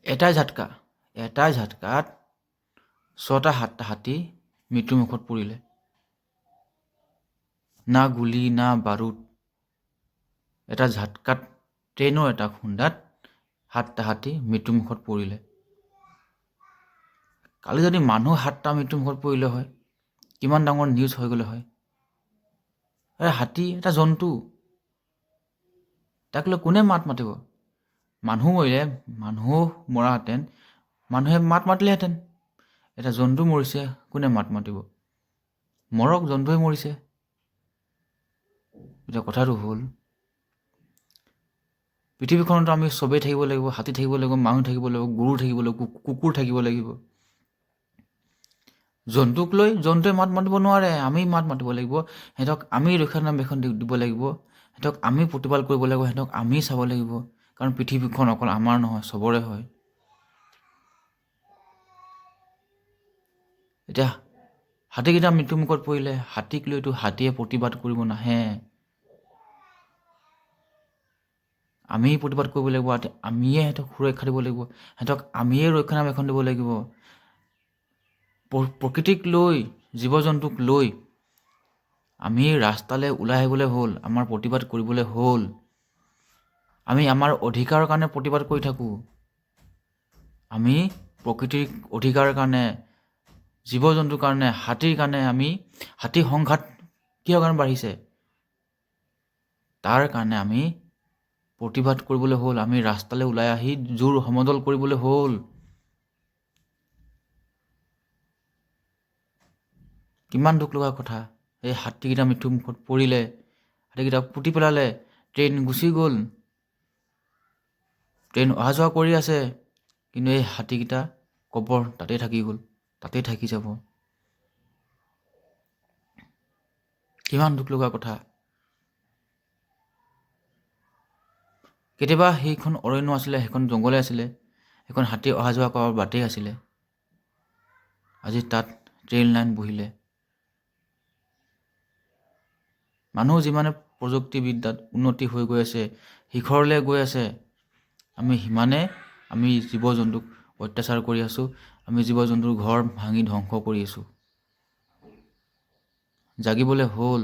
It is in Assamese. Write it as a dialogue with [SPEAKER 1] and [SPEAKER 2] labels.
[SPEAKER 1] এটাই ঝাটকাত 6টা 7টা হাতী মৃত্যুমুখত পৰিলে। না গুলি না বাৰুদ, এটা ঝাটকাত ট্ৰেইনৰ এটা খুন্দাত 7টা হাতী মৃত্যুমুখত পৰিলে। কালি যদি মানুহ 7টা মৃত্যুমুখত পৰিলে হয়, কিমান ডাঙৰ নিউজ হৈ গ'লে হয়। হাতী এটা জন্তু, তাক লৈ কোনে মাত মাতিব? মানুহ মৰিলে, মানুহ মৰাহেঁতেন মানুহে মাত মাতিলেহেঁতেন। এটা জন্তু মৰিছে, কোনে মাত মাতিব? মৰক, জন্তুৱে মৰিছে। এতিয়া কথাটো হ'ল, পৃথিৱীখনতো আমি চবেই থাকিব লাগিব, হাতী থাকিব লাগিব, মানুহ থাকিব লাগিব, গৰু থাকিব লাগিব, কুকুৰ থাকিব লাগিব। জন্তুক লৈ জন্তুৱে মাত মাতিব নোৱাৰে, আমি মাত মাতিব লাগিব। সিহঁতক আমি ৰক্ষণাবেক্ষণ দিব লাগিব, সিহঁতক আমি প্ৰতিপাল কৰিব লাগিব, সিহঁতক আমি চাব লাগিব। কাৰণ পৃথিৱীখন অকল আমাৰ নহয়, চবৰে হয়। এতিয়া হাতীকেইটা মৃত্যুমুখত পৰিলে, হাতীক লৈতো হাতীয়ে প্ৰতিবাদ কৰিব নাহে। আমি প্ৰতিবাদ কৰিব লাগিব, আমিয়ে সিহঁতক সুৰক্ষা দিব লাগিব, সিহঁতক আমিয়ে ৰক্ষণাবেক্ষণ দিব লাগিব। প্ৰকৃতিক লৈ, জীৱ জন্তুক লৈ আমি ৰাস্তালৈ ওলাই আহিবলৈ হ'ল, আমাৰ প্ৰতিবাদ কৰিবলৈ হ'ল। আমি আমাৰ অধিকাৰৰ কাৰণে প্ৰতিবাদ কৰি থাকোঁ। আমি প্ৰকৃতিৰ অধিকাৰৰ কাৰণে, জীৱ জন্তুৰ কাৰণে, হাতীৰ কাৰণে, আমি হাতী সংঘাত কিহৰ কাৰণে বাঢ়িছে তাৰ কাৰণে আমি প্ৰতিবাদ কৰিবলৈ হ'ল। আমি ৰাস্তালৈ ওলাই আহি জোৰ সমদল কৰিবলৈ হ'ল। কিমান দুখ লগা কথা। এই হাতীকেইটা মৃত্যুমুখত পৰিলে, হাতীকেইটাক পুতি পেলালে, ট্ৰেইন গুচি গ'ল, ট্ৰেইন অহা যোৱা কৰি আছে, কিন্তু এই হাতীকেইটা কবৰ তাতেই থাকি গ'ল, তাতেই থাকি যাব। কিমান দুখ লগা কথা। কেতিয়াবা সেইখন অৰণ্য আছিলে, সেইখন জংঘলে আছিলে, সেইখন হাতী অহা যোৱা কৰাৰ বাটেই আছিলে। আজি তাত ট্ৰেইন লাইন বহিলে। মানুহ যিমানে প্ৰযুক্তিবিদ্যাত উন্নতি হৈ গৈ আছে, শিখৰলৈ গৈ আছে, আমি সিমানে আমি জীৱ জন্তুক অত্যাচাৰ কৰি আছোঁ, আমি জীৱ জন্তুৰ ঘৰ ভাঙি ধ্বংস কৰি আছোঁ। জাগিবলৈ হ'ল।